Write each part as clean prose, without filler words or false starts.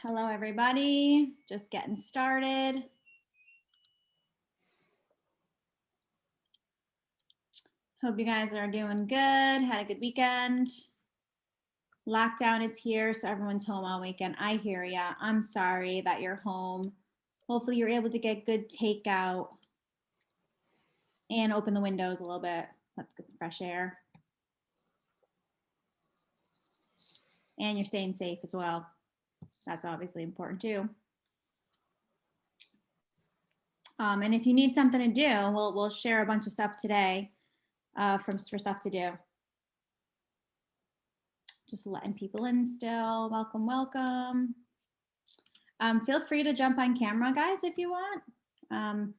Hello, everybody. Just getting started. Hope you guys are doing good. Had a good weekend. Lockdown is here, so everyone's home all weekend. I hear ya. I'm sorry that you're home. Hopefully you're able to get good takeout and open the windows a little bit. Let's get some fresh air. And you're staying safe as well. That's obviously important too. And if you need something to do, we'll share a bunch of stuff today for stuff to do. Just letting people in still. Welcome, welcome. Feel free to jump on camera, guys, if you want.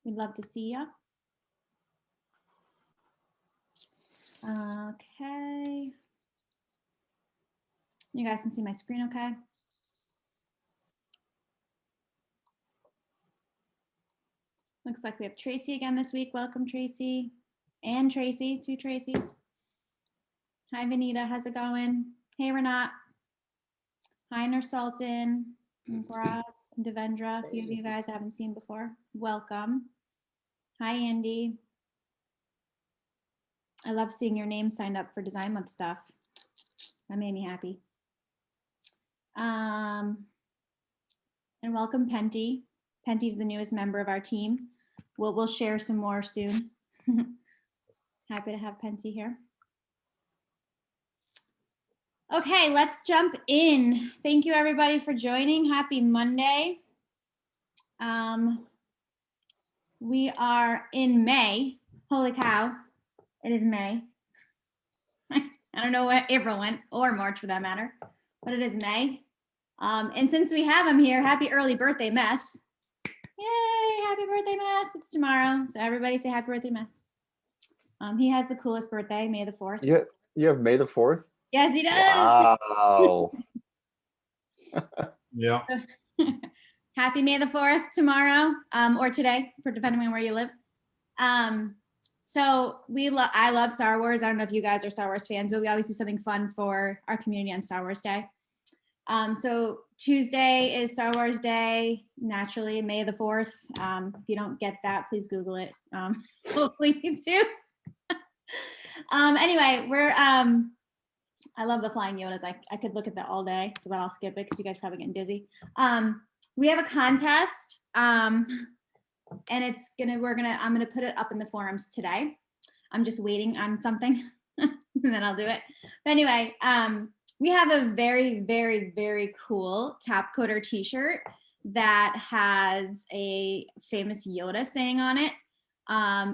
We'd love to see you. Okay. You guys can see my screen okay? Looks like we have Tracy again this week. Welcome, Tracy. And Tracy, two Tracys. Hi, Vanita, how's it going? Hey, Renat. Hi, Nursultan, and Gaurav, and Devendra. A few of you guys I haven't seen before. Welcome. Hi, Andy. I love seeing your name signed up for Design Month stuff. That made me happy. And welcome, Penty. Penty's the newest member of our team. We'll share some more soon. Happy to have Penty here. Okay, let's jump in. Thank you everybody for joining. Happy Monday. We are in May. Holy cow, it is May. I don't know what April went, or March for that matter, but it is May. And since we have him here, happy early birthday, Mess. Yay, happy birthday, Mess. It's tomorrow, so everybody say happy birthday, Mess. He has the coolest birthday, May the 4th. You have May the 4th? Yes, he does. Wow. Yeah. Happy May the 4th tomorrow, or today, depending on where you live. So I love Star Wars. I don't know if you guys are Star Wars fans, but we always do something fun for our community on Star Wars Day. So Tuesday is Star Wars Day, naturally, May the 4th. If you don't get that, please Google it. Hopefully you do. Anyway, I love the flying Yodas. I could look at that all day, so I'll skip it because you guys are probably getting dizzy. We have a contest, and I'm gonna put it up in the forums today. I'm just waiting on something, and then I'll do it. But anyway, we have a very, very, very cool Top Coder t-shirt that has a famous Yoda saying on it.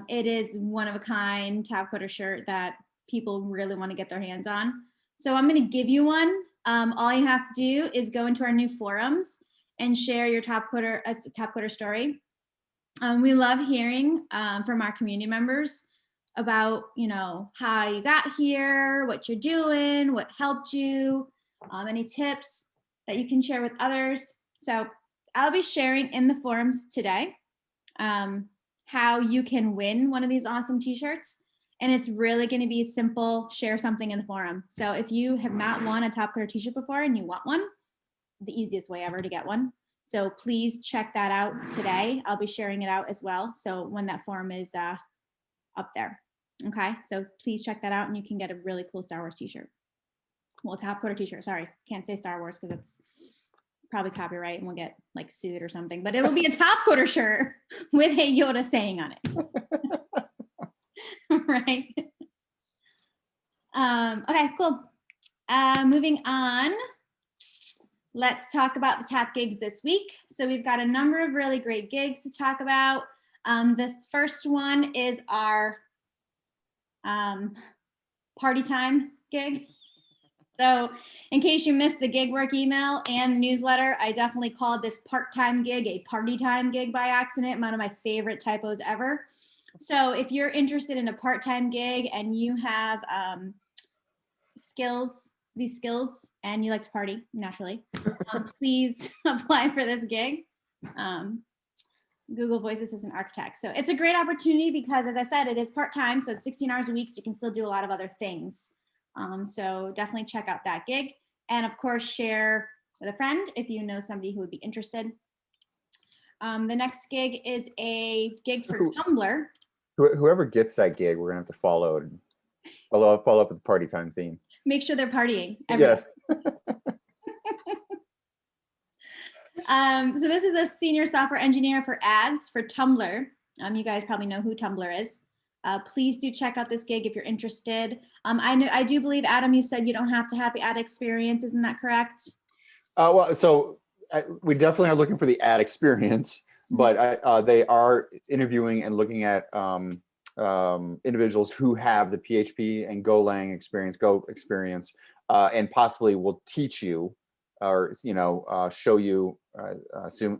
It is one of a kind Top Coder shirt that people really want to get their hands on. So I'm going to give you one. All you have to do is go into our new forums and share your Top Coder story. We love hearing from our community members about, how you got here, what you're doing, what helped you, any tips that you can share with others. So I'll be sharing in the forums today how you can win one of these awesome t-shirts. And it's really going to be simple, share something in the forum. So if you have not won a Top Coder t-shirt before and you want one, the easiest way ever to get one. So please check that out today. I'll be sharing it out as well. So when that forum is up there. Okay, so please check that out and you can get a really cool Star Wars t-shirt. Well, Top Coder t-shirt, sorry. Can't say Star Wars because it's probably copyright and we'll get like sued or something, but it will be a Top Coder shirt with a Yoda saying on it. Right. Okay, cool. Moving on. Let's talk about the top gigs this week. So we've got a number of really great gigs to talk about. This first one is our party time gig. So in case you missed the gig work email and the newsletter, I definitely called this part-time gig a party time gig by accident, one of my favorite typos ever. So if you're interested in a part-time gig and you have these skills and you like to party naturally, please apply for this gig. Google Voice Assistant Architect. So it's a great opportunity because, as I said, it is part-time, so it's 16 hours a week, so you can still do a lot of other things. So definitely check out that gig. And of course, share with a friend if you know somebody who would be interested. The next gig is a gig for Tumblr. Whoever gets that gig, we're gonna have to follow up with the party time theme. Make sure they're partying. Yes. So this is a senior software engineer for ads for Tumblr. You guys probably know who Tumblr is. Please do check out this gig if you're interested. I do believe, Adam, you said you don't have to have the ad experience. Isn't that correct? Well, so we definitely are looking for the ad experience, but they are interviewing and looking at individuals who have the PHP and Golang experience, Go experience, and possibly will teach you or show you,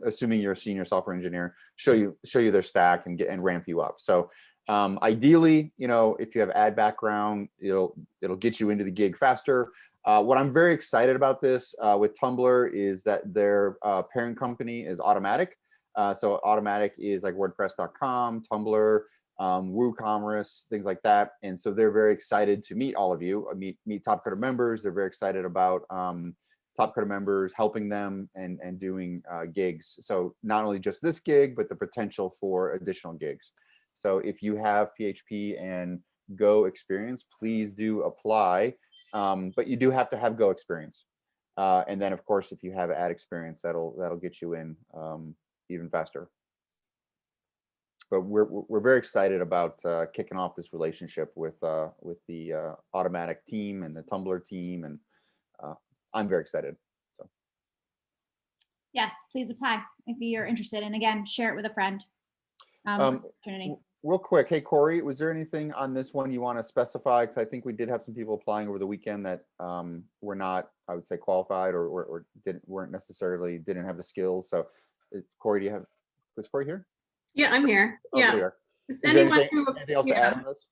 assuming you're a senior software engineer, show you their stack and ramp you up. So ideally, if you have ad background, it'll get you into the gig faster. What I'm very excited about this with Tumblr is that their parent company is Automatic. So Automatic is like WordPress.com, Tumblr, WooCommerce, things like that. And so they're very excited to meet all of you, meet Top Coder members. They're very excited about Top Coder members helping them and doing gigs. So not only just this gig, but the potential for additional gigs. So if you have PHP and Go experience, please do apply. But you do have to have Go experience. And then of course, if you have ad experience, that'll get you in even faster. But we're very excited about kicking off this relationship with the Automatic team and the Tumblr team, and I'm very excited. So. Yes, please apply if you're interested, and again, share it with a friend. Opportunity. Real quick, hey Corey, was there anything on this one you want to specify? Because I think we did have some people applying over the weekend that were not, I would say, qualified or didn't have the skills. So, Corey, was Corey here? Yeah, I'm here. Oh, yeah. There you are. Anything else to add on this?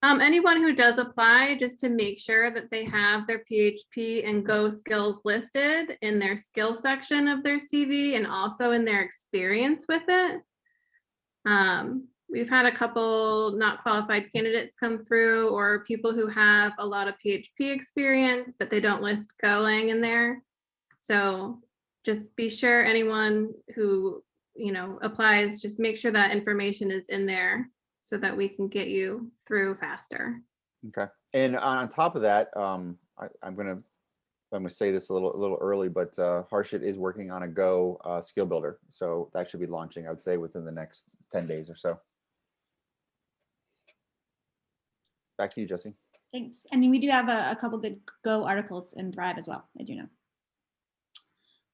Anyone who does apply, just to make sure that they have their PHP and Go skills listed in their skill section of their CV and also in their experience with it. We've had a couple not qualified candidates come through, or people who have a lot of PHP experience, but they don't list Golang in there. So just be sure anyone who applies, just make sure that information is in there so that we can get you through faster. Okay. And on top of that, I'm gonna say this a little early, but Harshit is working on a Go skill builder, so that should be launching, I would say, within the next 10 days or so. Back to you, Jesse. Thanks. And we do have a couple good Go articles in Thrive as well, I do know.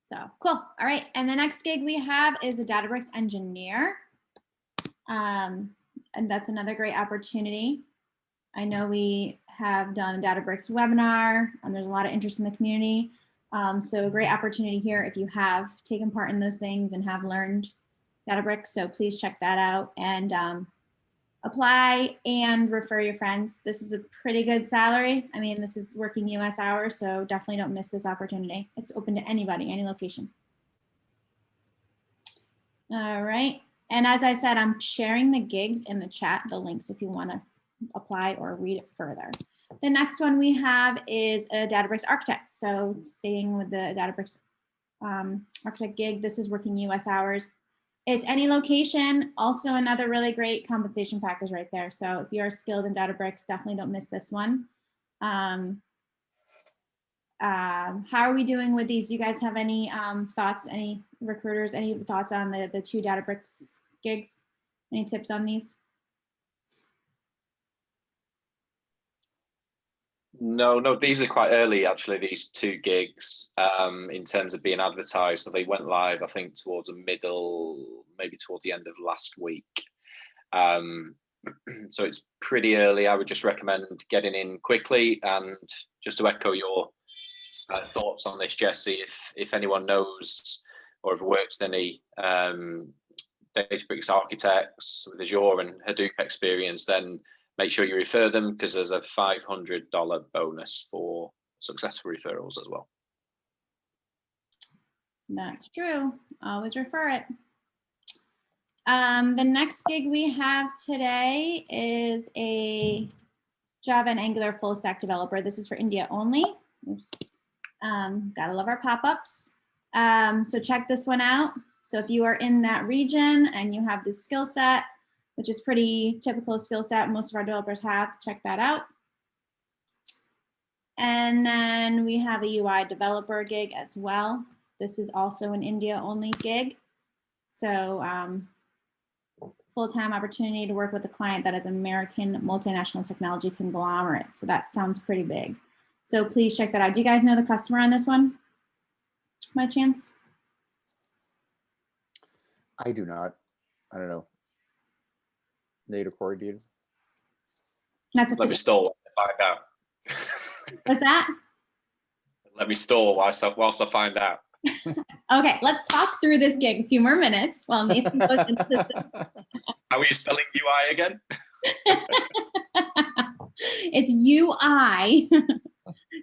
So cool. All right. And the next gig we have is a Databricks engineer. And that's another great opportunity. I know we have done a Databricks webinar, and there's a lot of interest in the community. So a great opportunity here if you have taken part in those things and have learned Databricks. So please check that out and apply and refer your friends. This is a pretty good salary. I mean, this is working US hours, so definitely don't miss this opportunity. It's open to anybody, any location. All right. And as I said, I'm sharing the gigs in the chat, the links if you want to apply or read it further. The next one we have is a Databricks architect. So staying with the Databricks architect gig, this is working US hours. It's any location, also another really great compensation package right there. So if you are skilled in Databricks, definitely don't miss this one. How are we doing with these? Do you guys have any thoughts, any recruiters, any thoughts on the two Databricks gigs? Any tips on these? No, these are quite early, actually, these two gigs, in terms of being advertised. So they went live, I think, towards maybe towards the end of last week. So it's pretty early. I would just recommend getting in quickly. And just to echo your thoughts on this, Jesse, if anyone knows or have worked with any Databricks architects with Azure and Hadoop experience, then make sure you refer them, because there's a $500 bonus for successful referrals as well. That's true. Always refer it. The next gig we have today is a Java and Angular full stack developer. This is for India only. Oops. Gotta love our pop-ups. So check this one out. So if you are in that region and you have this skill set, which is pretty typical skill set most of our developers have, check that out. And then we have a UI developer gig as well. This is also an India only gig. So full-time opportunity to work with a client that is American multinational technology conglomerate. So that sounds pretty big. So please check that out. Do you guys know the customer on this one by chance? I do not. I don't know. Nate or Corey, do you? That's a Let me stall to find out. What's that? Let me stall whilst I find out. Okay, let's talk through this gig a few more minutes while Nathan goes into the How are you spelling UI again? It's UI.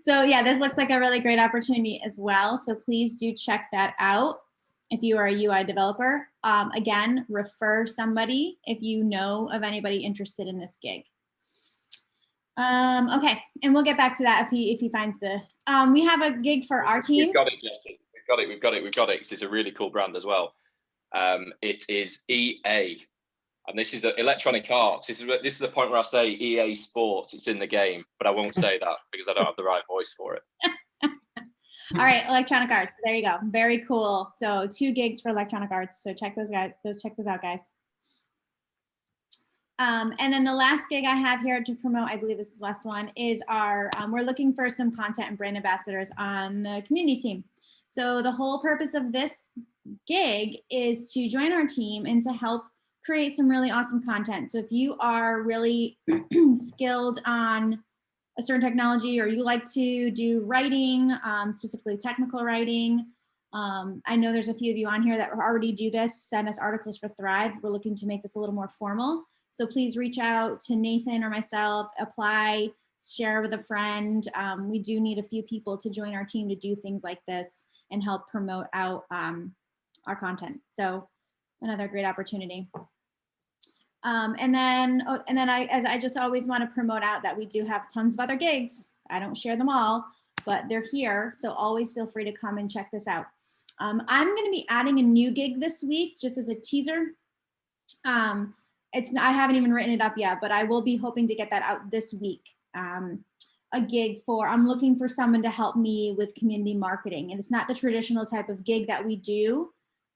So yeah, this looks like a really great opportunity as well. So please do check that out if you are a UI developer. Again, refer somebody if you know of anybody interested in this gig. Okay, and we'll get back to that if he finds the. We have a gig for our team. We've got it, Justin. We've got it. It's a really cool brand as well. It is EA. And this is the Electronic Arts. This is the point where I say EA Sports. It's in the game, but I won't say that because I don't have the right voice for it. All right, Electronic Arts. There you go. Very cool. So 2 gigs for Electronic Arts. So check those out, guys. And then the last gig I have here to promote, I believe this is the last one, is our, we're looking for some content and brand ambassadors on the community team. So the whole purpose of this gig is to join our team and to help create some really awesome content. So if you are really skilled on a certain technology, or you like to do writing, specifically technical writing, I know there's a few of you on here that already do this, send us articles for Thrive. We're looking to make this a little more formal. So please reach out to Nathan or myself, apply, share with a friend. We do need a few people to join our team to do things like this and help promote out our content. So another great opportunity. And then I just always want to promote out that we do have tons of other gigs. I don't share them all, but they're here. So always feel free to come and check this out. I'm going to be adding a new gig this week, just as a teaser. I haven't even written it up yet, but I will be hoping to get that out this week. A gig I'm looking for someone to help me with community marketing. And it's not the traditional type of gig that we do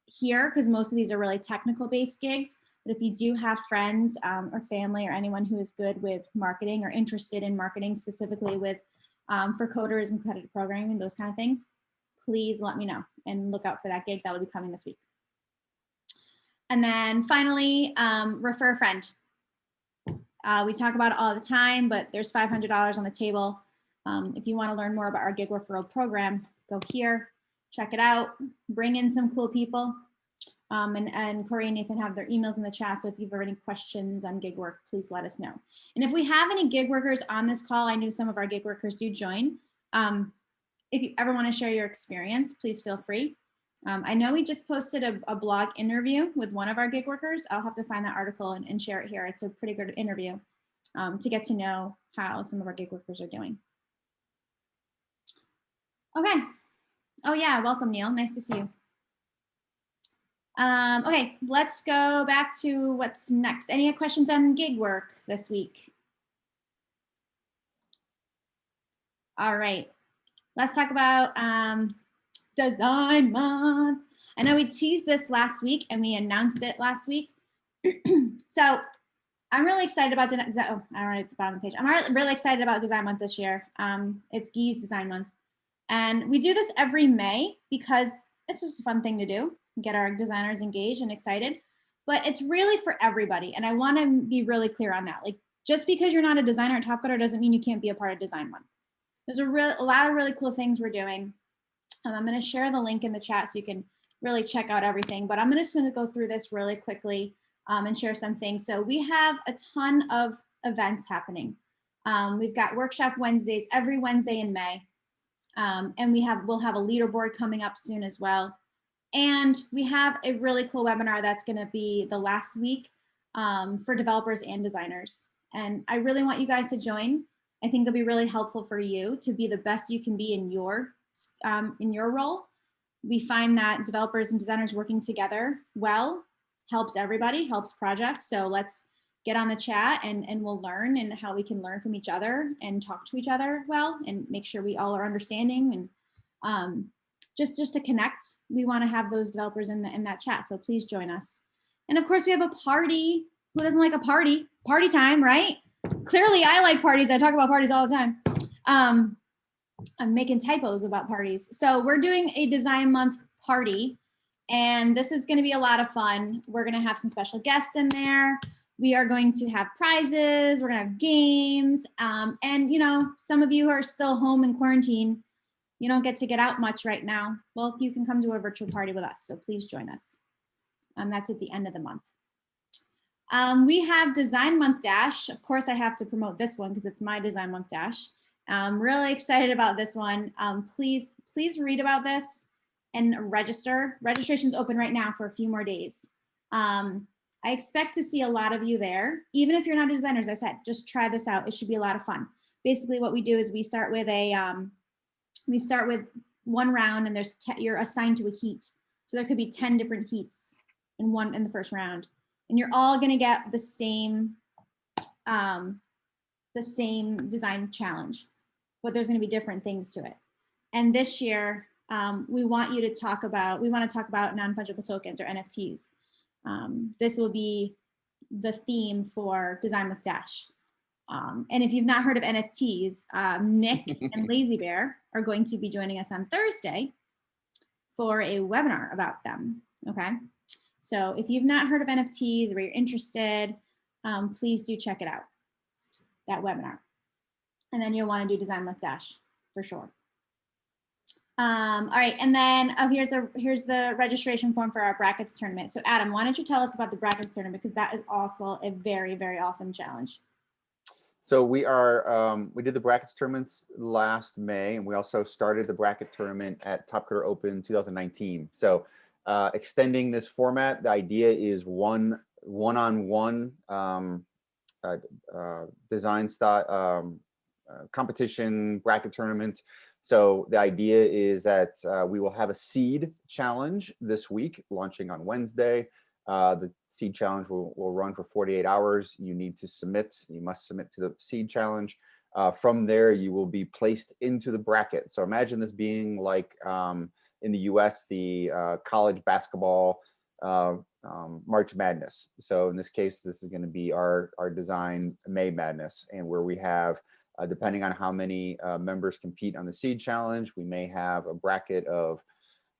here, because most of these are really technical based gigs. But if you do have friends or family or anyone who is good with marketing or interested in marketing, specifically with for coders and competitive programming and those kind of things, please let me know and look out for that gig that will be coming this week. And then finally, refer a friend. We talk about it all the time, but there's $500 on the table. If you want to learn more about our gig referral program, go here, check it out, bring in some cool people. And Corey and Nathan have their emails in the chat. So if you've any questions on gig work, please let us know. And if we have any gig workers on this call, I know some of our gig workers do join. If you ever want to share your experience, please feel free. I know we just posted a blog interview with one of our gig workers. I'll have to find that article and share it here. It's a pretty good interview to get to know how some of our gig workers are doing. Okay. Oh yeah, welcome Neil, nice to see you. Okay, let's go back to what's next. Any questions on gig work this week? All right, let's talk about Design Month. I know we teased this last week and we announced it last week. So I'm really excited about, I don't know at the bottom of the page. I'm really excited about Design Month this year. It's GE's Design Month. And we do this every May because it's just a fun thing to do, get our designers engaged and excited, but it's really for everybody. And I want to be really clear on that. Like, just because you're not a designer at Top Coder doesn't mean you can't be a part of Design Month. There's a lot of really cool things we're doing. I'm going to share the link in the chat so you can really check out everything, but I'm just going to go through this really quickly and share some things. So we have a ton of events happening. We've got workshop Wednesdays every Wednesday in May. And we'll have a leaderboard coming up soon as well. And we have a really cool webinar that's going to be the last week for developers and designers. And I really want you guys to join. I think it'll be really helpful for you to be the best you can be in your in your role. We find that developers and designers working together well helps everybody, helps projects. So let's get on the chat and we'll learn and how we can learn from each other and talk to each other well and make sure we all are understanding and just to connect. We want to have those developers in that chat. So please join us. And of course we have a party. Who doesn't like a party? Party time, right? Clearly I like parties. I talk about parties all the time. I'm making typos about parties. So we're doing a design month party and this is going to be a lot of fun. We're going to have some special guests in there. We are going to have prizes. We're going to have games. And you know, some of you who are still home in quarantine, you don't get to get out much right now. Well, you can come to a virtual party with us. So please join us. That's at the end of the month. We have Design Month Dash. Of course, I have to promote this one because it's my Design Month Dash. I'm really excited about this one. Please read about this and register. Registration's open right now for a few more days. I expect to see a lot of you there. Even if you're not a designer, as I said, just try this out. It should be a lot of fun. Basically, what we do is we start with one round, and you're assigned to a heat. So there could be 10 different heats in the first round, and you're all going to get the same design challenge, but there's going to be different things to it. And this year, we want to talk about non-fungible tokens or NFTs. This will be the theme for Design with Dash. And if you've not heard of NFTs, Nick and Lazy Bear are going to be joining us on Thursday for a webinar about them. Okay. So if you've not heard of NFTs or you're interested, please do check it out, that webinar. And then you'll want to do Design with Dash for sure. All right, and then here's the registration form for our brackets tournament. So Adam, why don't you tell us about the brackets tournament, because that is also a very, very awesome challenge. So we did the brackets tournaments last May, and we also started the bracket tournament at Top Coder Open 2019. So extending this format, the idea is one-on-one design style competition bracket tournament. So the idea is that we will have a seed challenge this week, launching on Wednesday. The seed challenge will run for 48 hours. You must submit to the seed challenge. From there, you will be placed into the bracket. So imagine this being like in the US, the college basketball March Madness. So in this case, this is going to be our design May Madness, and where we have, depending on how many members compete on the seed challenge, we may have a bracket of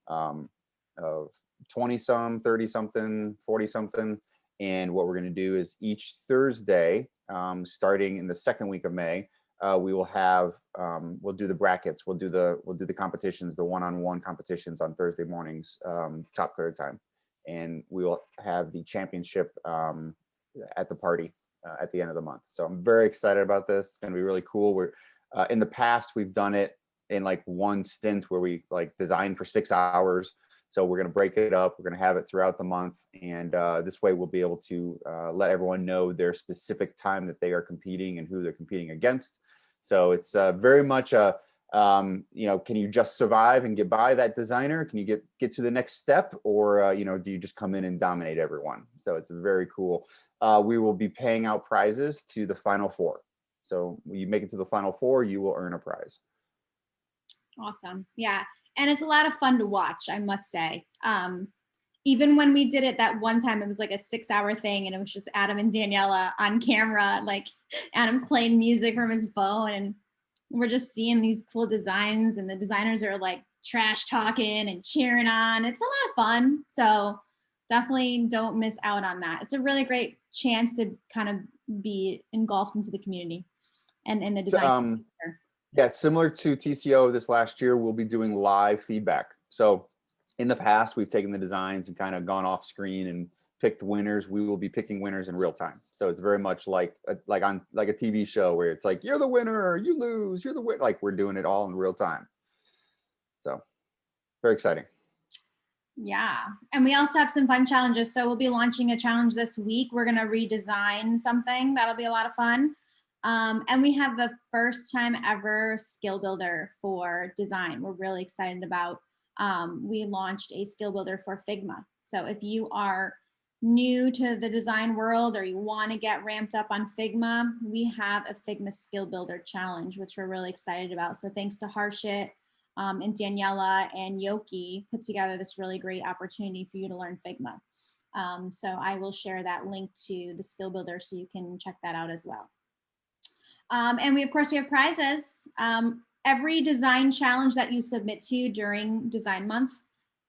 20-some, 30-something, 40-something. And what we're going to do is each Thursday, starting in the second week of May, we will have, we'll do the brackets, we'll do the competitions, the one-on-one competitions on Thursday mornings, Top Coder time. And we will have the championship at the party at the end of the month. So I'm very excited about this. It's going to be really cool. We're in the past, we've done it in like one stint where we like designed for 6 hours. So we're going to break it up. We're going to have it throughout the month. And this way we'll be able to let everyone know their specific time that they are competing and who they're competing against. So it's very much a, can you just survive and get by that designer? Can you get to the next step? Or, do you just come in and dominate everyone? So it's very cool. We will be paying out prizes to the final four. So when you make it to the final four, you will earn a prize. Awesome. Yeah. And it's a lot of fun to watch, I must say. Even when we did it that one time, it was like a 6-hour thing, and it was just Adam and Daniela on camera. Like Adam's playing music from his phone, and we're just seeing these cool designs, and the designers are like trash talking and cheering on. It's a lot of fun. So definitely don't miss out on that. It's a really great chance to kind of be engulfed into the community and in the design. Yeah, similar to TCO this last year, we'll be doing live feedback. So in the past, we've taken the designs and kind of gone off screen and picked winners. We will be picking winners in real time. So it's very much like a TV show where it's like, you're the winner, you lose, you're the winner. Like we're doing it all in real time. So very exciting. Yeah. And we also have some fun challenges. So we'll be launching a challenge this week. We're going to redesign something. That'll be a lot of fun. And we have the first time ever skill builder for design. We're really excited about. We launched a skill builder for Figma. So if you are new to the design world or you want to get ramped up on Figma, we have a Figma skill builder challenge, which we're really excited about. So thanks to Harshit and Daniela and Yoki put together this really great opportunity for you to learn Figma. So I will share that link to the skill builder so you can check that out as well. And we, of course, we have prizes. Every design challenge that you submit to during Design Month,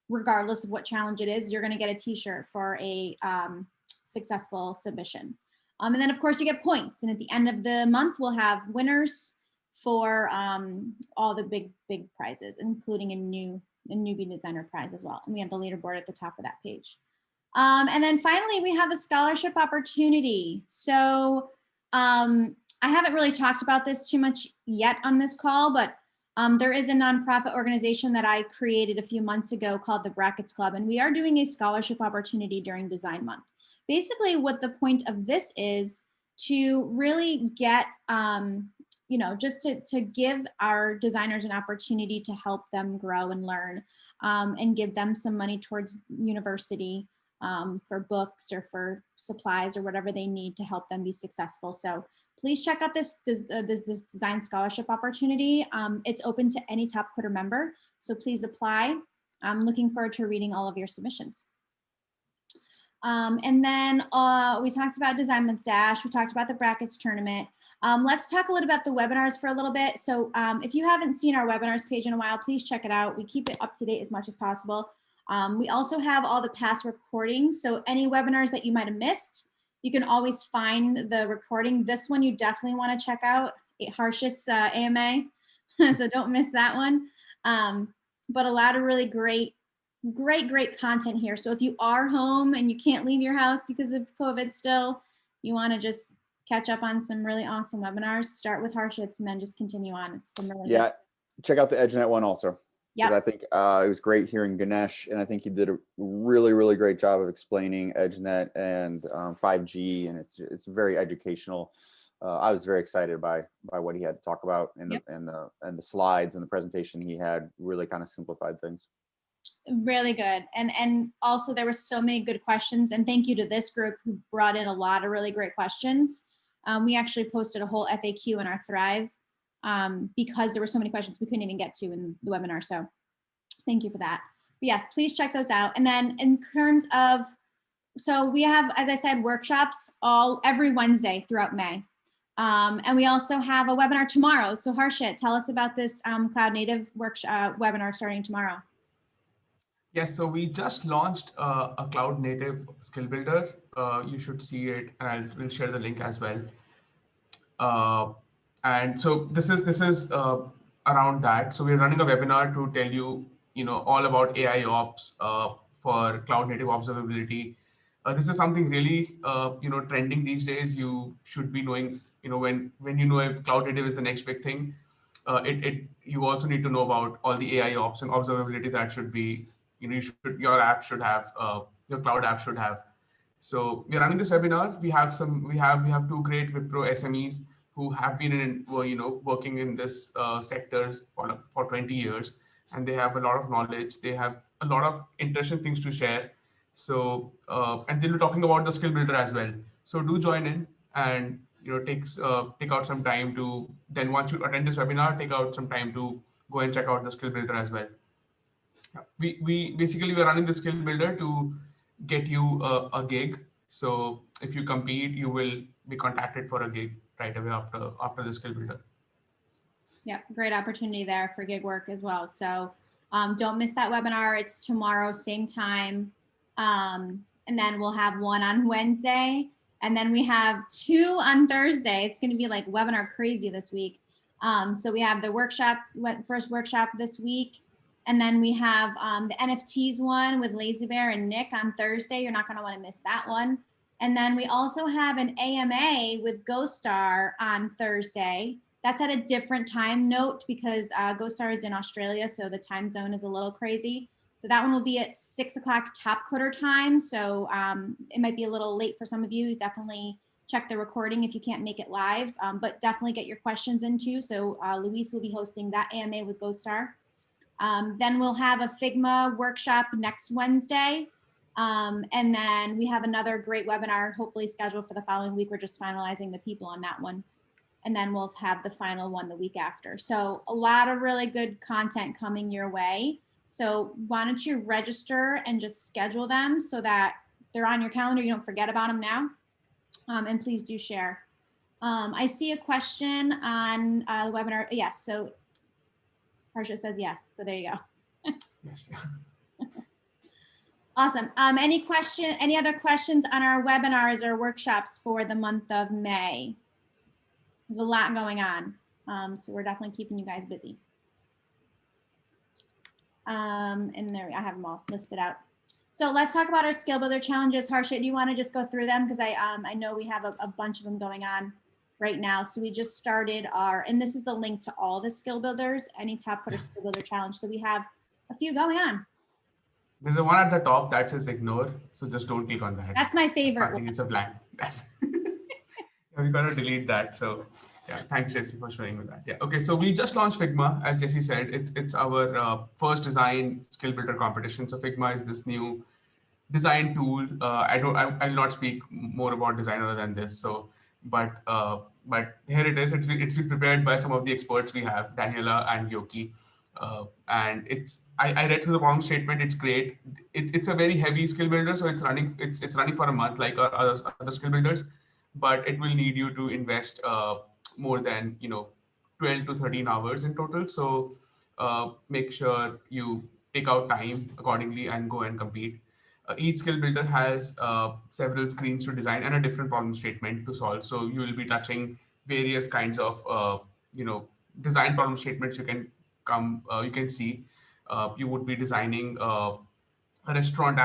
regardless of what challenge it is, you're going to get a t-shirt for a successful submission. And then, of course, you get points. And at the end of the month, we'll have winners for all the big prizes, including a newbie designer prize as well. And we have the leaderboard at the top of that page. And then finally, we have the scholarship opportunity. So I haven't really talked about this too much yet on this call, but there is a nonprofit organization that I created a few months ago called the Brackets Club, and we are doing a scholarship opportunity during Design Month. Basically, what the point of this is to really get, just to give our designers an opportunity to help them grow and learn, and give them some money towards university for books or for supplies or whatever they need to help them be successful. So please check out this design scholarship opportunity. It's open to any Top Coder member, so please apply. I'm looking forward to reading all of your submissions. And then we talked about Design Month Dash. We talked about the Brackets tournament. Let's talk a little about the webinars for a little bit. So if you haven't seen our webinars page in a while, please check it out. We keep it up to date as much as possible. We also have all the past recordings. So any webinars that you might have missed, you can always find the recording. This one you definitely want to check out, Harshit's AMA, so don't miss that one. But a lot of really great content here. So if you are home and you can't leave your house because of COVID still, you want to just catch up on some really awesome webinars, start with Harshit's and then just continue on. Some really Yeah, check out the Edgenet one also. Yeah, I think it was great hearing Ganesh, and I think he did a really great job of explaining Edgenet and 5G, and it's very educational. I was very excited by what he had to talk about, and the slides and the presentation he had really kind of simplified things. really good. And also there were so many good questions, and thank you to this group who brought in a lot of really great questions. We actually posted a whole FAQ in our Thrive because there were so many questions we couldn't even get to in the webinar. So thank you for that. But yes, please check those out. And then in terms of, so we have, as I said, workshops every Wednesday throughout May. And we also have a webinar tomorrow. So Harshit, tell us about this Cloud Native webinar starting tomorrow. Yes, so we just launched a Cloud Native skill builder. You should see it, and we'll share the link as well. And so this is around that. So we're running a webinar to tell you, all about AI ops for cloud native observability. This is something really, trending these days. You should be knowing, when you know if cloud native is the next big thing, you also need to know about all the AI ops and observability that should be, your app should have, your cloud app should have. So we're running this webinar. We have two great Wipro SMEs who have been working in this sectors for 20 years, and they have a lot of knowledge. They have a lot of interesting things to share. So and they'll be talking about the skill builder as well. So do join in and take out some time to, then once you attend this webinar, take out some time to go and check out the skill builder as well. We basically, we're running the skill builder to get you a gig. So if you compete, you will be contacted for a gig right away after the skill builder. Yeah, great opportunity there for gig work as well. So don't miss that webinar. It's tomorrow, same time. And then we'll have one on Wednesday. And then we have two on Thursday. It's going to be like webinar crazy this week. So we have the first workshop this week. And then we have the NFTs one with Lazy Bear and Nick on Thursday. You're not going to want to miss that one. And then we also have an AMA with GoStar on Thursday. That's at a different time note because GoStar is in Australia, so the time zone is a little crazy. So that one will be at 6 o'clock Top Coder time. So it might be a little late for some of you. Definitely check the recording if you can't make it live, but definitely get your questions into. So Luis will be hosting that AMA with GoStar. Then we'll have a Figma workshop next Wednesday. And then we have another great webinar, hopefully scheduled for the following week. We're just finalizing the people on that one. And then we'll have the final one the week after. So a lot of really good content coming your way. So why don't you register and just schedule them so that they're on your calendar. You don't forget about them now. And please do share. I see a question on the webinar. Yes, so Harsha says yes. So there you go. Yes. Awesome. Any other questions on our webinars or workshops for the month of May? There's a lot going on. So we're definitely keeping you guys busy. And there, I have them all listed out. So let's talk about our skill builder challenges. Harsha, do you want to just go through them? Because I know we have a bunch of them going on right now. So we just started and this is the link to all the skill builders, any top coder skill builder challenge. So we have a few going on. There's a one at the top that says ignore. So just don't click on that. That's my favorite. I think it's a blank. We got to delete that. So yeah, thanks Jesse for showing me that. Yeah. Okay. So we just launched Figma, as Jesse said. It's our first design skill builder competition. So Figma is this new design tool. I'll not speak more about design other than this. So, but here it is. It's been prepared by some of the experts we have, Daniela and Yoki. And I read through the problem statement. It's great. It's a very heavy skill builder. So it's running for a month like our other skill builders, but it will need you to invest more than 12 to 13 hours in total. So make sure you take out time accordingly and go and compete. Each skill builder has several screens to design and a different problem statement to solve. So you will be touching various kinds of design problem statements. You can see. You would be designing a restaurant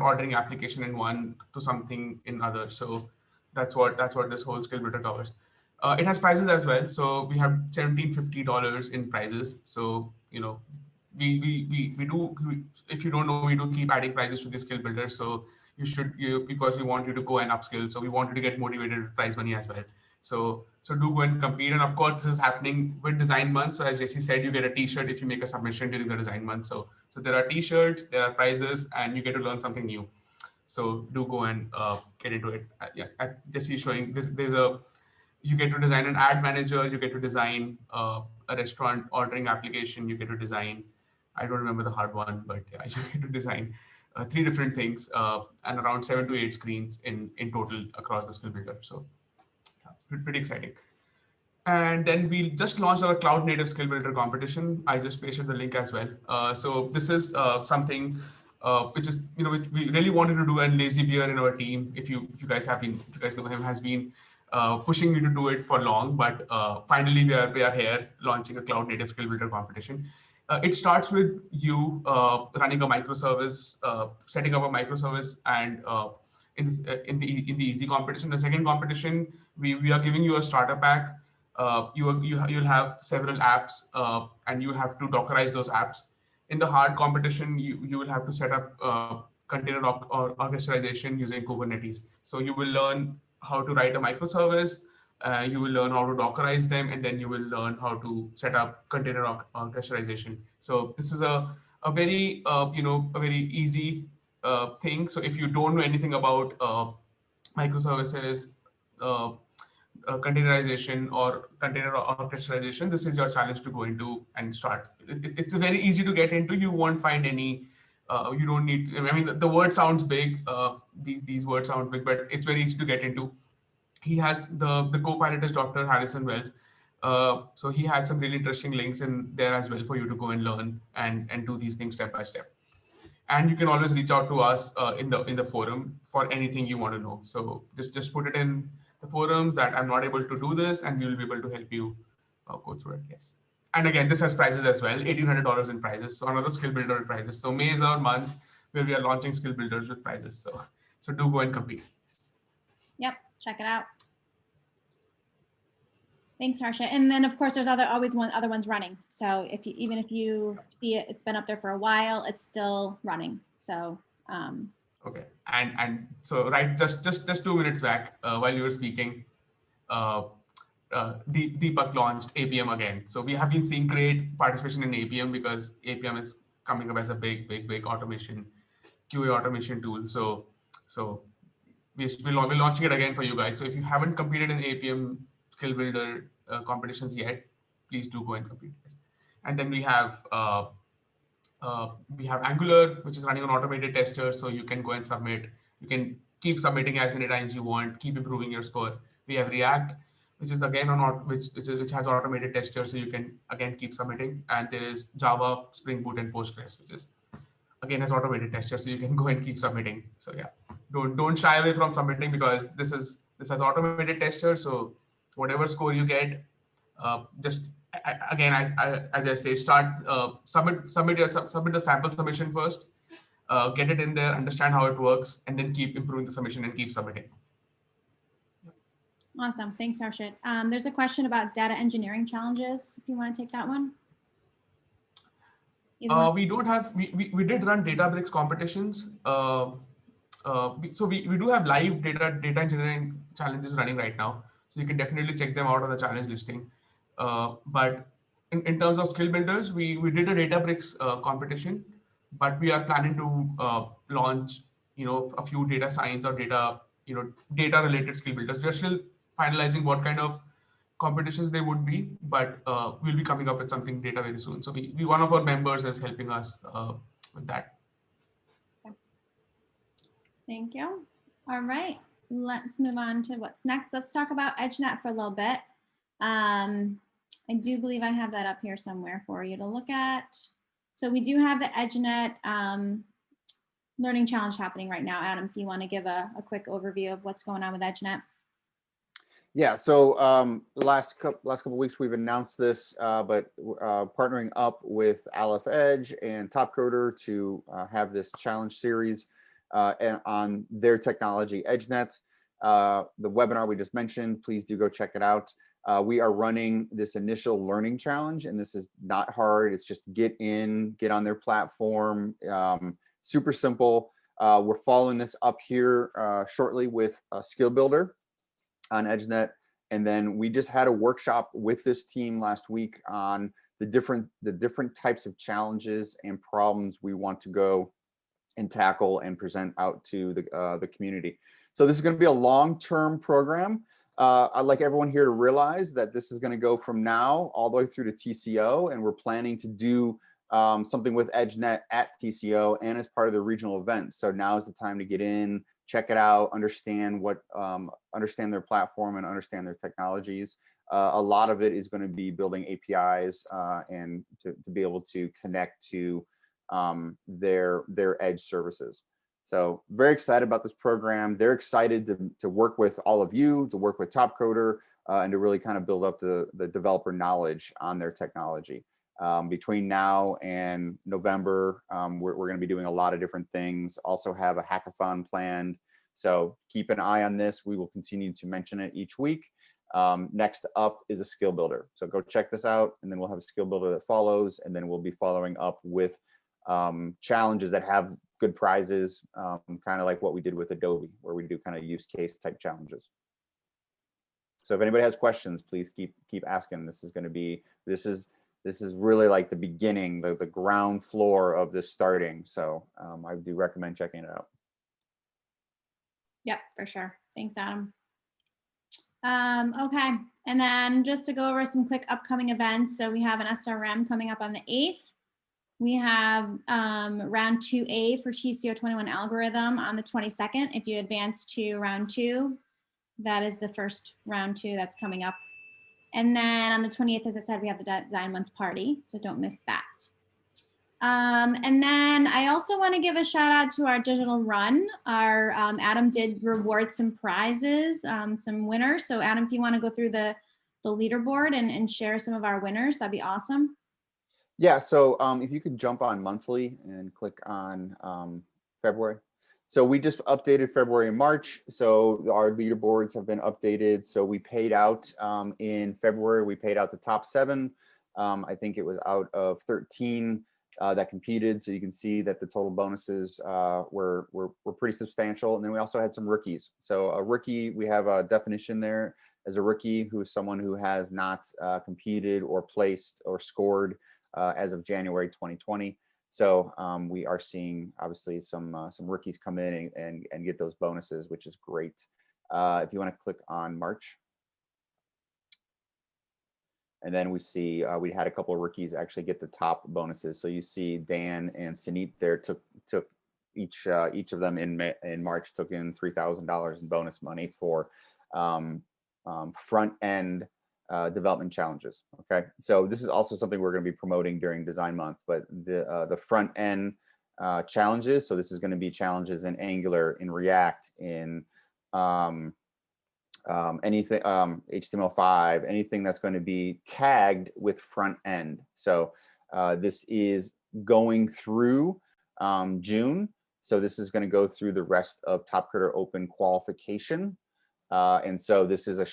ordering application in one to something in other. So that's what this whole skill builder covers. It has prizes as well. So we have $1,750 in prizes. So we do, if you don't know, we do keep adding prizes to the skill builder. So because we want you to go and upskill. So we want you to get motivated with prize money as well. So do go and compete. And of course, this is happening with design month. So as Jesse said, you get a t-shirt if you make a submission during the design month. So there are t-shirts, there are prizes, and you get to learn something new. So do go and get into it. Jesse is showing this. You get to design an ad manager. You get to design a restaurant ordering application. You get to design, I don't remember the hard one, but yeah, you get to design 3 different things and around 7 to 8 screens in total across the skill builder. So yeah, pretty exciting. And then we just launched our cloud native skill builder competition. I just pasted the link as well. So this is something which which we really wanted to do, and Lazy Bear in our team, if you guys know him, has been pushing me to do it for long, but finally we are here launching a cloud native skill builder competition. It starts with you running a microservice, setting up a microservice, and in the easy competition. The second competition, we are giving you a starter pack. You'll have several apps, and you have to Dockerize those apps. In the hard competition, you will have to set up container orchestration using Kubernetes. So you will learn how to write a microservice, you will learn how to Dockerize them, and then you will learn how to set up container orchestration. So this is a very very easy thing. So if you don't know anything about microservices, containerization or container orchestration, this is your challenge to go into and start. It's very easy to get into. You won't find any, you don't need, I mean, the word sounds big, these words sound big, but it's very easy to get into. He has the co-pilot is Dr. Harrison Wells. So he has some really interesting links in there as well for you to go and learn and do these things step by step. And you can always reach out to us in the forum for anything you want to know. So just put it in the forums that I'm not able to do this, and we will be able to help you go through it. Yes. And again, this has prizes as well, $1,800 in prizes. So another skill builder prizes. So May is our month where we are launching skill builders with prizes. So do go and compete. Yes. Yep, check it out. Thanks, Harsha. And then of course there's other ones running. So even if you see it, it's been up there for a while, it's still running. So Okay. And so right, just 2 minutes back, while you were speaking, Deepak launched APM again. So we have been seeing great participation in APM because APM is coming up as a big automation, QA automation tool. So we're launching it again for you guys. So if you haven't competed in APM skill builder competitions yet, please do go and compete. And then we have Angular, which is running on automated tester, so you can go and submit. You can keep submitting as many times you want, keep improving your score. We have React, which is again which has automated testers, so you can again keep submitting. And there is Java, Spring Boot, and Postgres, which is again has automated testers, so you can go and keep submitting. So yeah, don't shy away from submitting because this has automated testers. So whatever score you get, just again, as I say, start submit the sample submission first, get it in there, understand how it works, and then keep improving the submission and keep submitting. Awesome. Thanks, Harshit. There's a question about data engineering challenges. If you want to take that one. We don't have, we did run Databricks competitions. So we do have live data engineering challenges running right now. So you can definitely check them out on the challenge listing. But in terms of skill builders, we did a Databricks competition, but we are planning to launch, a few data science or data related skill builders. We are still finalizing what kind of competitions they would be, but we'll be coming up with something data very soon. So we one of our members is helping us with that. Thank you. All right, let's move on to what's next. Let's talk about Edgenet for a little bit. I do believe I have that up here somewhere for you to look at. So we do have the Edgenet learning challenge happening right now. Adam, if you want to give a quick overview of what's going on with Edgenet. Yeah, so last couple of weeks we've announced this, but partnering up with Aleph Edge and Topcoder to have this challenge series and on their technology, Edgenet. The webinar we just mentioned, please do go check it out. We are running this initial learning challenge, and this is not hard. It's just get on their platform, super simple. We're following this up here shortly with a skill builder on Edgenet. And then we just had a workshop with this team last week on the different types of challenges and problems we want to go and tackle and present out to the community. So this is going to be a long-term program. I'd like everyone here to realize that this is going to go from now all the way through to TCO, and we're planning to do something with Edgenet at TCO and as part of the regional events. So now is the time to get in, check it out, understand their platform and understand their technologies. A lot of it is going to be building APIs and to be able to connect to their edge services. So very excited about this program. They're excited to work with all of you, to work with Topcoder, and to really kind of build up the developer knowledge on their technology. Between now and November, we're going to be doing a lot of different things. Also have a hackathon planned. So keep an eye on this. We will continue to mention it each week. Next up is a skill builder. So go check this out, and then we'll have a skill builder that follows, and then we'll be following up with challenges that have good prizes, kind of like what we did with Adobe, where we do kind of use case type challenges. So if anybody has questions, please keep asking. This is really like the beginning, the ground floor of this starting. So I do recommend checking it out. Yep, for sure. Thanks, Adam. Okay, and then just to go over some quick upcoming events. So we have an SRM coming up on the 8th. We have round 2A for TCO 21 algorithm on the 22nd. If you advance to round 2, that is the first round 2 that's coming up. And then on the 28th, as I said, we have the Design Month party, so don't miss that. And then I also want to give a shout out to our digital run. Our Adam did reward some prizes, some winners. So Adam, if you want to go through the leaderboard and share some of our winners, that'd be awesome. Yeah, so if you could jump on monthly and click on February. So we just updated February and March. So our leaderboards have been updated. So we paid out in February, we paid out the top 7. I think it was out of 13 that competed. So you can see that the total bonuses were pretty substantial. And then we also had some rookies. So a rookie, we have a definition there as a rookie, who is someone who has not competed or placed or scored as of January 2020. So we are seeing obviously some rookies come in and get those bonuses, which is great. If you want to click on March. And then we see we had a couple of rookies actually get the top bonuses. So you see Dan and Sanit there took each of them in March took in $3,000 in bonus money for front end development challenges. Okay, so this is also something we're going to be promoting during Design Month. But the front end challenges. So this is going to be challenges in Angular, in React, in anything HTML5, anything that's going to be tagged with front end. So this is going through June. So this is going to go through the rest of TopCoder Open qualification. And so this is a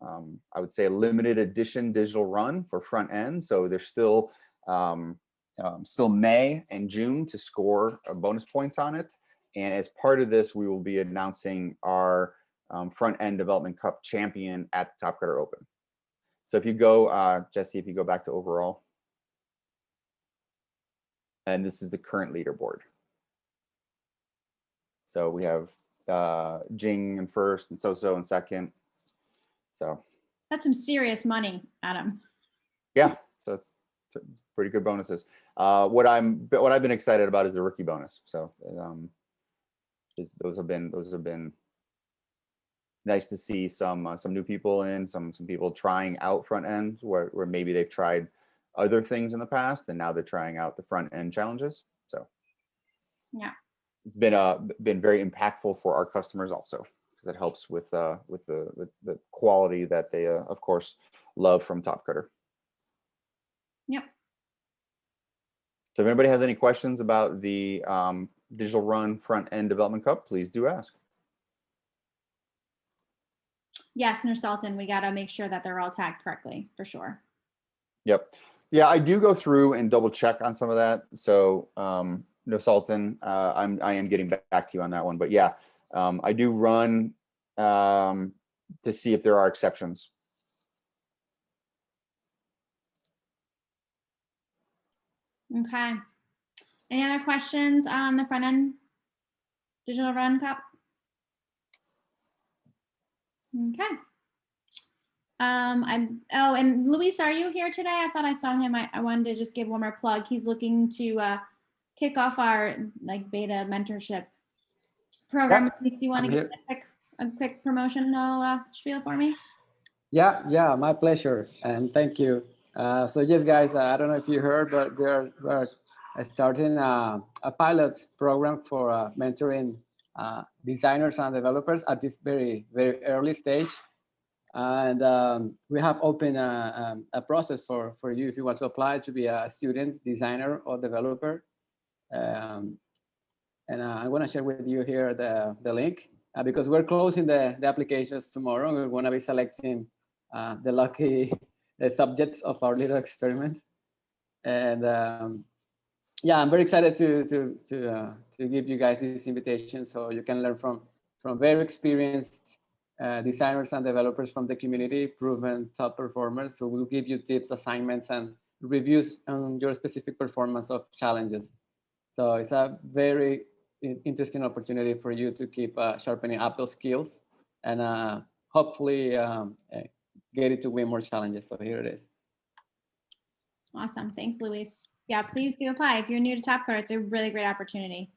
I would say a limited edition digital run for front end. So there's still May and June to score bonus points on it. And as part of this, we will be announcing our front end development cup champion at the TopCoder Open. So if you go, Jesse, if you go back to overall, and this is the current leaderboard. So we have Jing in first and So in second. So That's some serious money, Adam. yeah, so it's pretty good bonuses. What I've been excited about is the rookie bonus. So those have been nice to see some new people in, some people trying out front end where maybe they've tried other things in the past and now they're trying out the front end challenges. So yeah, it's been very impactful for our customers also, because it helps with the quality that they of course love from TopCoder. Yep. So if anybody has any questions about the Digital Run Front End Development Cup, please do ask. Yes, Nursultan, we got to make sure that they're all tagged correctly for sure. Yep. Yeah, I do go through and double check on some of that. So Nursultan, I am getting back to you on that one. But yeah, I do run to see if there are exceptions. Okay. Any other questions on the front end Digital Run Cup? Okay. And Luis, are you here today? I thought I saw him. I wanted to just give one more plug. He's looking to kick off our beta mentorship program. Yep, Luis, do you want to give a quick promotional spiel for me? Yeah, my pleasure, and thank you. So yes, guys, I don't know if you heard, but we're starting a pilot program for mentoring designers and developers at this very early stage. And we have opened a process for you if you want to apply to be a student, designer, or developer. And I'm going to share with you here the link because we're closing the applications tomorrow. We're going to be selecting the lucky subjects of our little experiment. And yeah, I'm very excited to give you guys this invitation so you can learn from very experienced designers and developers from the community, proven top performers. So we'll give you tips, assignments, and reviews on your specific performance of challenges. So it's a very interesting opportunity for you to keep sharpening up those skills and hopefully get it to win more challenges. So here it is. Awesome. Thanks, Luis. Yeah, please do apply. If you're new to TopCoder, it's a really great opportunity.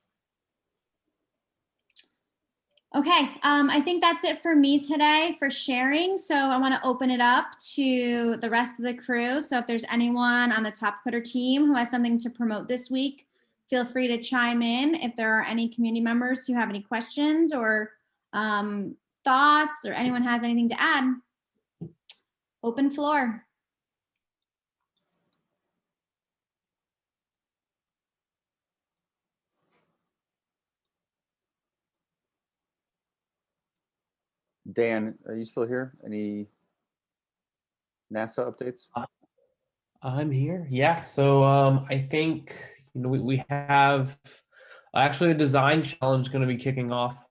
Okay, I think that's it for me today for sharing. So I want to open it up to the rest of the crew. So if there's anyone on the TopCoder team who has something to promote this week, feel free to chime in. If there are any community members who have any questions or thoughts, or anyone has anything to add, open floor. Dan, are you still here? Any NASA updates? I'm here. Yeah. So I think we have actually a design challenge going to be kicking off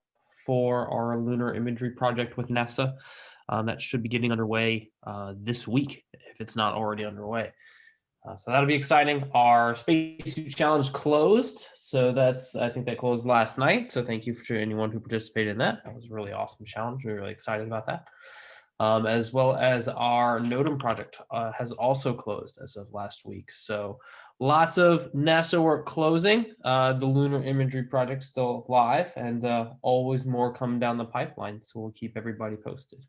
for our lunar imagery project with NASA. That should be getting underway this week if it's not already underway. So that'll be exciting. Our spacesuit challenge closed, so I think that closed last night. So thank you to anyone who participated in that. That was a really awesome challenge. We're really excited about that. As well as our NOTAM project has also closed as of last week. So lots of NASA work closing. The lunar imagery project still live, and always more coming down the pipeline. So we'll keep everybody posted.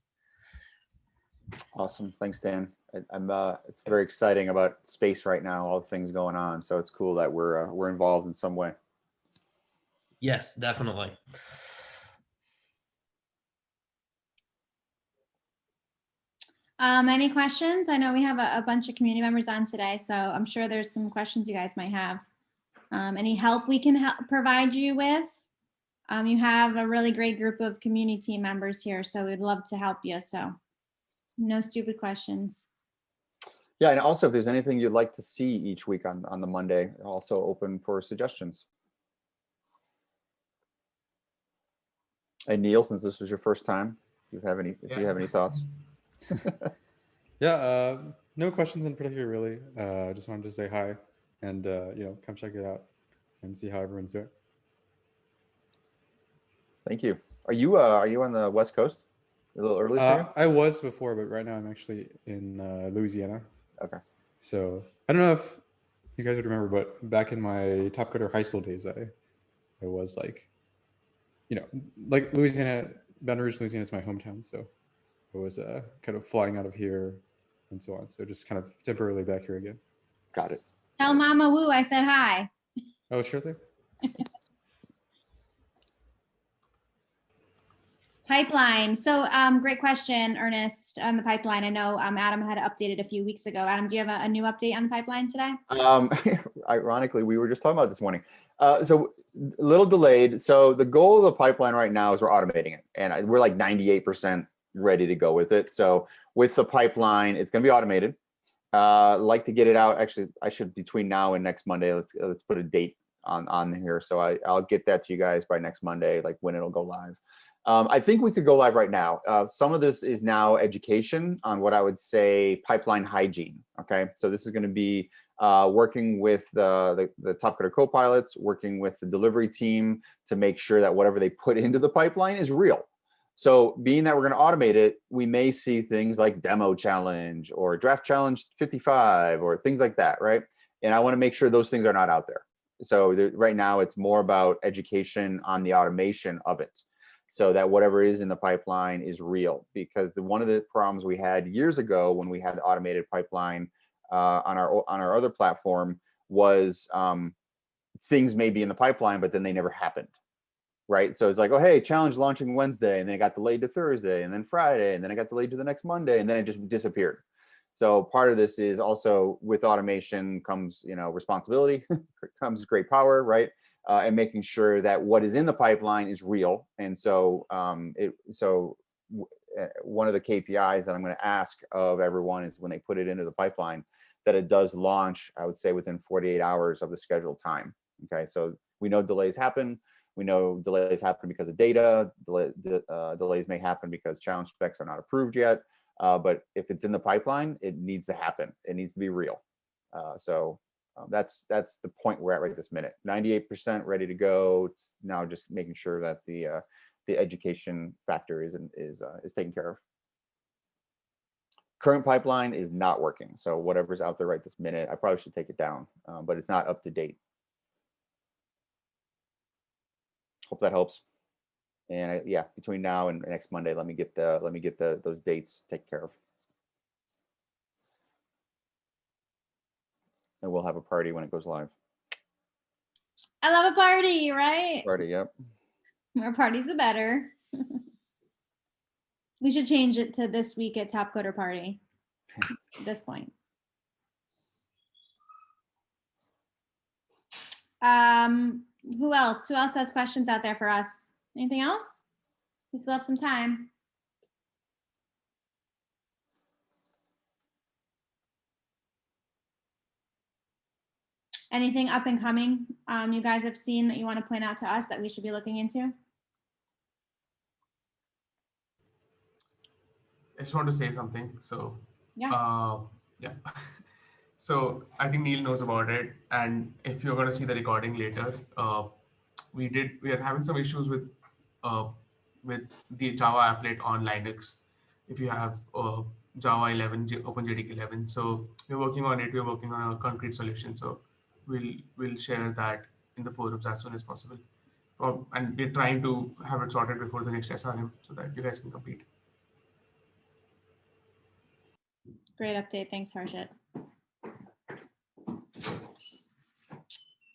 Awesome. Thanks, Dan. It's very exciting about space right now, all the things going on. So it's cool that we're involved in some way. Yes, definitely. Any questions? I know we have a bunch of community members on today, so I'm sure there's some questions you guys might have. Any help we can provide you with? You have a really great group of community team members here, so we'd love to help you. So no stupid questions. Yeah, and also if there's anything you'd like to see each week on the Monday, also open for suggestions. And Neil, since this was your first time, if you have any thoughts. Yeah, no questions in particular, really. Just wanted to say hi and come check it out and see how everyone's doing. Thank you. Are you on the West Coast? A little early for you? I was before, but right now I'm actually in Louisiana. Okay. So I don't know if you guys would remember, but back in my Top Coder high school days, I was like Louisiana, Baton Rouge, Louisiana is my hometown. So I was kind of flying out of here and so on. So just kind of temporarily back here again. Got it. Tell Mama Woo I said hi. Oh, sure thing. Pipeline. So great question, Ernest, on the pipeline. I know Adam had updated a few weeks ago. Adam, do you have a new update on the pipeline today? Ironically, we were just talking about this morning. So a little delayed. So the goal of the pipeline right now is we're automating it, and we're like 98% ready to go with it. So with the pipeline, it's going to be automated. Like to get it out. Actually, I should between now and next Monday. Let's put a date on here. So I'll get that to you guys by next Monday, like when it'll go live. I think we could go live right now. Some of this is now education on what I would say pipeline hygiene. Okay, so this is going to be working with the Top Coder co-pilots, working with the delivery team to make sure that whatever they put into the pipeline is real. So being that we're going to automate it, we may see things like demo challenge or draft challenge 55 or things like that, right? And I want to make sure those things are not out there. So right now it's more about education on the automation of it, so that whatever is in the pipeline is real. Because one of the problems we had years ago when we had the automated pipeline on our other platform was things may be in the pipeline, but then they never happened, right? So it's like, oh, hey, challenge launching Wednesday, and then it got delayed to Thursday, and then Friday, and then it got delayed to the next Monday, and then it just disappeared. So part of this is also with automation comes, responsibility, comes great power, right? And making sure that what is in the pipeline is real. And so one of the KPIs that I'm going to ask of everyone is when they put it into the pipeline, that it does launch, I would say, within 48 hours of the scheduled time. Okay, so we know delays happen. We know delays happen because of data. Delays may happen because challenge specs are not approved yet. But if it's in the pipeline, it needs to happen. It needs to be real. That's the point we're at right this minute. 98% ready to go. It's now just making sure that the education factor is taken care of. Current pipeline is not working. So whatever's out there right this minute, I probably should take it down, but it's not up to date. Hope that helps. And yeah, between now and next Monday, let me get those dates taken care of. And we'll have a party when it goes live. I love a party, right? Party, yep. More parties, the better. We should change it to this week at Top Coder Party at this point. Who else? Who else has questions out there for us? Anything else? We still have some time. Anything up and coming you guys have seen that you want to point out to us that we should be looking into? I just want to say something. So, Yeah. yeah. So I think Neil knows about it. And if you're going to see the recording later, we are having some issues with the Java applet on Linux. If you have Java 11, OpenJDK 11, so we're working on it. We're working on a concrete solution. So we'll share that in the forums as soon as possible. And we're trying to have it sorted before the next SRM so that you guys can compete. Great update. Thanks, Harshit.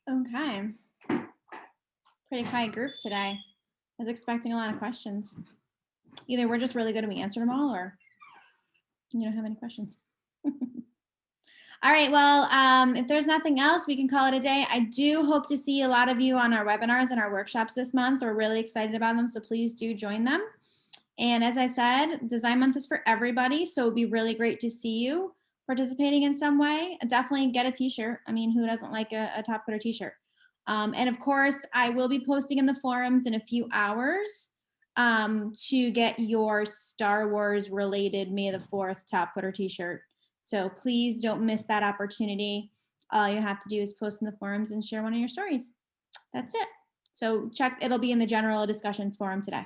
Okay. Pretty quiet group today. I was expecting a lot of questions. Either we're just really good and we answered them all, or you don't have any questions. All right, well, if there's nothing else, we can call it a day. I do hope to see a lot of you on our webinars and our workshops this month. We're really excited about them, so please do join them. And as I said, Design Month is for everybody, so it'd be really great to see you participating in some way. Definitely get a t-shirt. I mean, who doesn't like a Top Coder t-shirt? And of course, I will be posting in the forums in a few hours to get your Star Wars related May the 4th Top Coder t-shirt. So please don't miss that opportunity. All you have to do is post in the forums and share one of your stories. That's it. So check, it'll be in the general discussions forum today.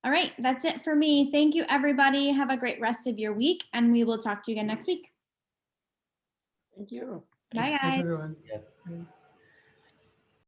All right, that's it for me. Thank you, everybody. Have a great rest of your week, and we will talk to you again next week. Thank you. Bye, Thanks, guys. everyone. Yeah.